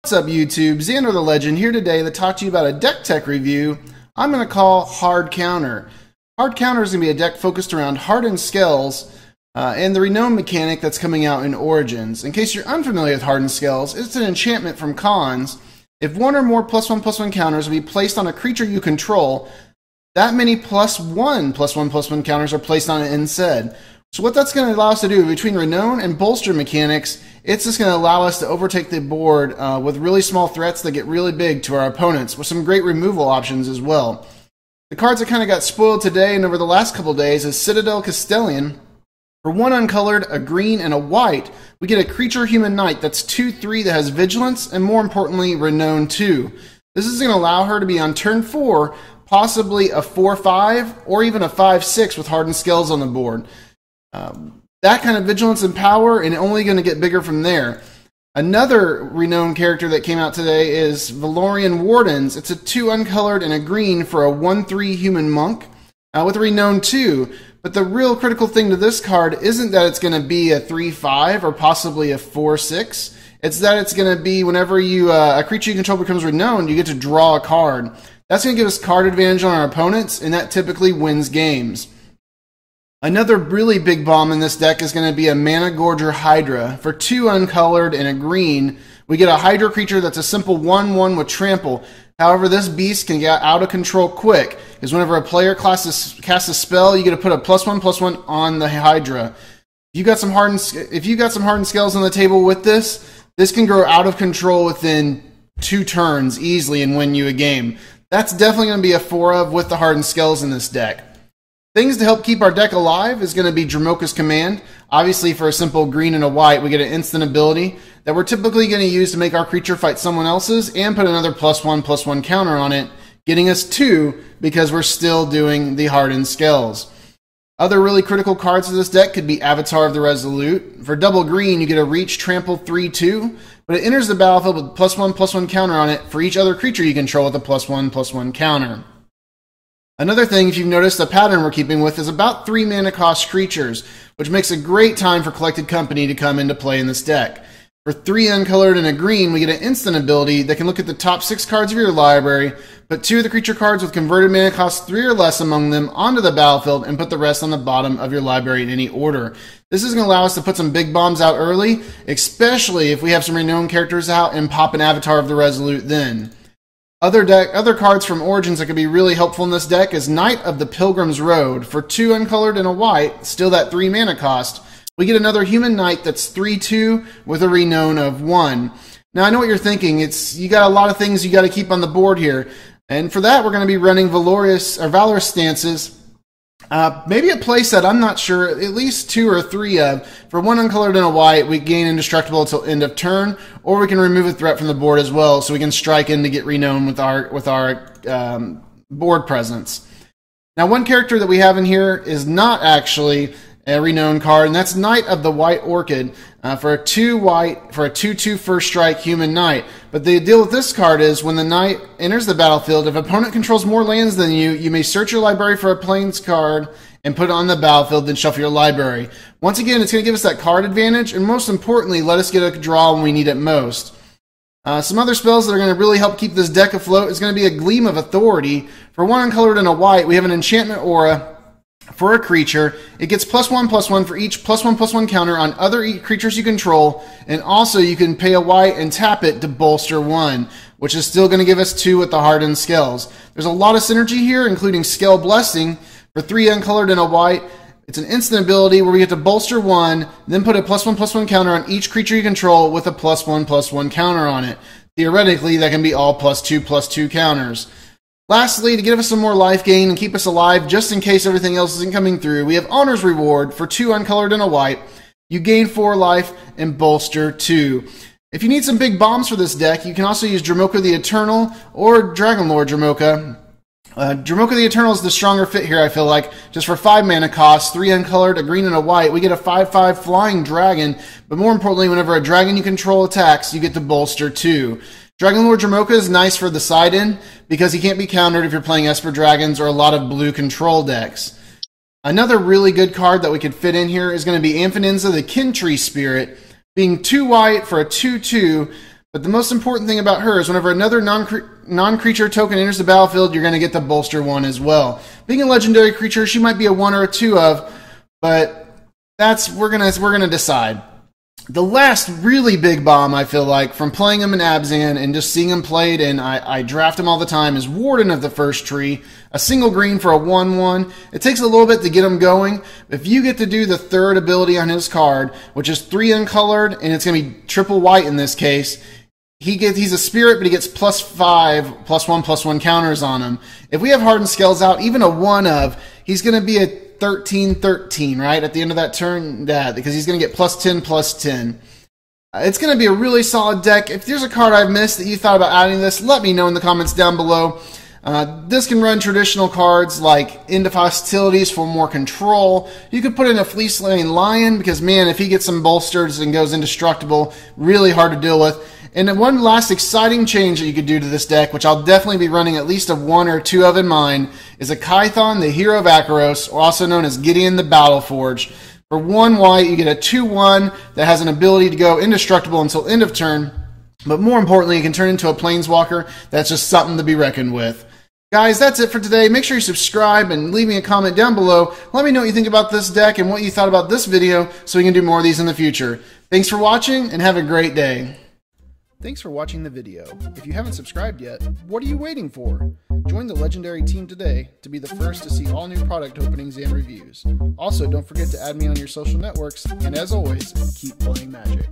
What's up YouTube, Zandar the Legend here today to talk to you about a deck tech review I'm going to call Hard Counter. Hard Counter is going to be a deck focused around Hardened Skells and the renowned mechanic that's coming out in Origins. In case you're unfamiliar with Hardened Skells, it's an enchantment from Khans. If one or more +1/+1 counters will be placed on a creature you control, that many +1/+1/+1 counters are placed on it instead. So what that's going to allow us to do between Renown and Bolster mechanics, it's just going to allow us to overtake the board with really small threats that get really big to our opponents, with some great removal options as well. The cards that kind of got spoiled today and over the last couple of days is Citadel Castellan. For one uncolored, a green, and a white, we get a creature human knight that's 2/3 that has Vigilance and, more importantly, Renown 2. This is going to allow her to be on turn 4, possibly a 4/5 or even a 5/6 with Hardened Skells on the board. That kind of vigilance and power, and only going to get bigger from there. Another renowned character that came out today is Valorian Wardens. It's a 2 uncolored and a green for a 1/3 human monk with a Renown 2. But the real critical thing to this card isn't that it's going to be a 3/5 or possibly a 4/6. It's that it's going to be whenever a creature you control becomes renowned, you get to draw a card. That's going to give us card advantage on our opponents, and that typically wins games. Another really big bomb in this deck is going to be a Mana Gorger Hydra. For 2 uncolored and a green, we get a Hydra creature that's a simple 1/1 with trample. However, this beast can get out of control quick, because whenever a player casts a spell, you get to put a +1/+1 on the Hydra. If you got some hardened Skells on the table with this can grow out of control within 2 turns easily and win you a game. That's definitely going to be a 4 of with the Hardened Skells in this deck. Things to help keep our deck alive is going to be Dromoka's Command. Obviously, for a simple green and a white, we get an instant ability that we're typically going to use to make our creature fight someone else's and put another +1/+1 counter on it, getting us 2 because we're still doing the Hardened Skells. Other really critical cards of this deck could be Avatar of the Resolute. For double green, you get a Reach Trample 3/2, but it enters the battlefield with +1/+1 counter on it for each other creature you control with a +1/+1 counter. Another thing, if you've noticed, the pattern we're keeping with is about 3 mana cost creatures, which makes a great time for Collected Company to come into play in this deck. For 3 uncolored and a green, we get an instant ability that can look at the top 6 cards of your library, put 2 of the creature cards with converted mana cost 3 or less among them onto the battlefield, and put the rest on the bottom of your library in any order. This is going to allow us to put some big bombs out early, especially if we have some renowned characters out, and pop an Avatar of the Resolute then. Other cards from Origins that could be really helpful in this deck is Knight of the Pilgrim's Road. For 2 uncolored and a white, still that 3 mana cost, we get another human knight that's 3/2 with a Renown of 1. Now I know what you're thinking, you got a lot of things you got to keep on the board here, and for that we're going to be running Valorous Stances. Maybe a playset, I'm not sure, at least 2 or 3 of. For 1 uncolored and a white, we gain indestructible until end of turn, or we can remove a threat from the board as well, so we can strike in to get renowned with our board presence. Now, one character that we have in here is not actually a renowned card, and that's Knight of the White Orchid for a 2 white for a 2/2 first strike human knight. But the deal with this card is when the knight enters the battlefield, if opponent controls more lands than you, you may search your library for a plains card and put it on the battlefield, then shuffle your library. Once again, it's going to give us that card advantage, and most importantly, let us get a draw when we need it most. Some other spells that are going to really help keep this deck afloat is going to be a Gleam of Authority. For 1 uncolored and a white, we have an enchantment aura. For a creature, it gets +1/+1 for each +1/+1 counter on other creatures you control, and also you can pay a white and tap it to bolster 1, which is still going to give us 2 with the Hardened Skells. There's a lot of synergy here, including Skell Blessing. For 3 uncolored and a white, it's an instant ability where we get to bolster 1, then put a +1/+1 counter on each creature you control with a +1/+1 counter on it. Theoretically, that can be all +2/+2 counters. Lastly, to give us some more life gain and keep us alive just in case everything else isn't coming through, we have Honor's Reward. For 2 uncolored and a white, you gain 4 life and bolster 2. If you need some big bombs for this deck, you can also use Dromoka the Eternal or Dragonlord Dromoka. Dromoka the Eternal is the stronger fit here, I feel like. Just for 5 mana cost, 3 uncolored, a green and a white, we get a 5/5 flying dragon, but more importantly, whenever a dragon you control attacks, you get to bolster 2. Dragonlord Dromoka is nice for the side-in because he can't be countered if you're playing Esper Dragons or a lot of blue control decks. Another really good card that we could fit in here is going to be Amphinenza the Kintree Spirit. Being 2 white for a 2/2, But the most important thing about her is whenever another non-creature token enters the battlefield, you're going to get the bolster 1 as well. Being a legendary creature, she might be a 1 or a 2 of, but we're gonna decide. The last really big bomb, I feel like, from playing him in Abzan and just seeing him played, and I draft him all the time, is Warden of the First Tree. A single green for a 1/1. It takes a little bit to get him going. If you get to do the third ability on his card, which is 3 uncolored, and it's going to be triple white in this case, he's a spirit, but he gets +5, +1/+1 counters on him. If we have Hardened Scales out, even a 1 of, he's going to be a 13/13, right? At the end of that turn, because he's going to get +10/+10. It's going to be a really solid deck. If there's a card I've missed that you thought about adding this, let me know in the comments down below. This can run traditional cards like End of Hostilities for more control. You could put in a Fleece Laying Lion because, man, if he gets some bolsters and goes indestructible, really hard to deal with. And then one last exciting change that you could do to this deck, which I'll definitely be running at least a 1 or 2 of in mine, is a Kython, the Hero of Akaros, or also known as Gideon the Battleforged. For 1 white, you get a 2/1 that has an ability to go indestructible until end of turn. But more importantly, it can turn into a Planeswalker. That's just something to be reckoned with. Guys, that's it for today. Make sure you subscribe and leave me a comment down below. Let me know what you think about this deck and what you thought about this video so we can do more of these in the future. Thanks for watching and have a great day. Thanks for watching the video. If you haven't subscribed yet, what are you waiting for? Join the Legendary team today to be the first to see all new product openings and reviews. Also, don't forget to add me on your social networks, and as always, keep playing Magic.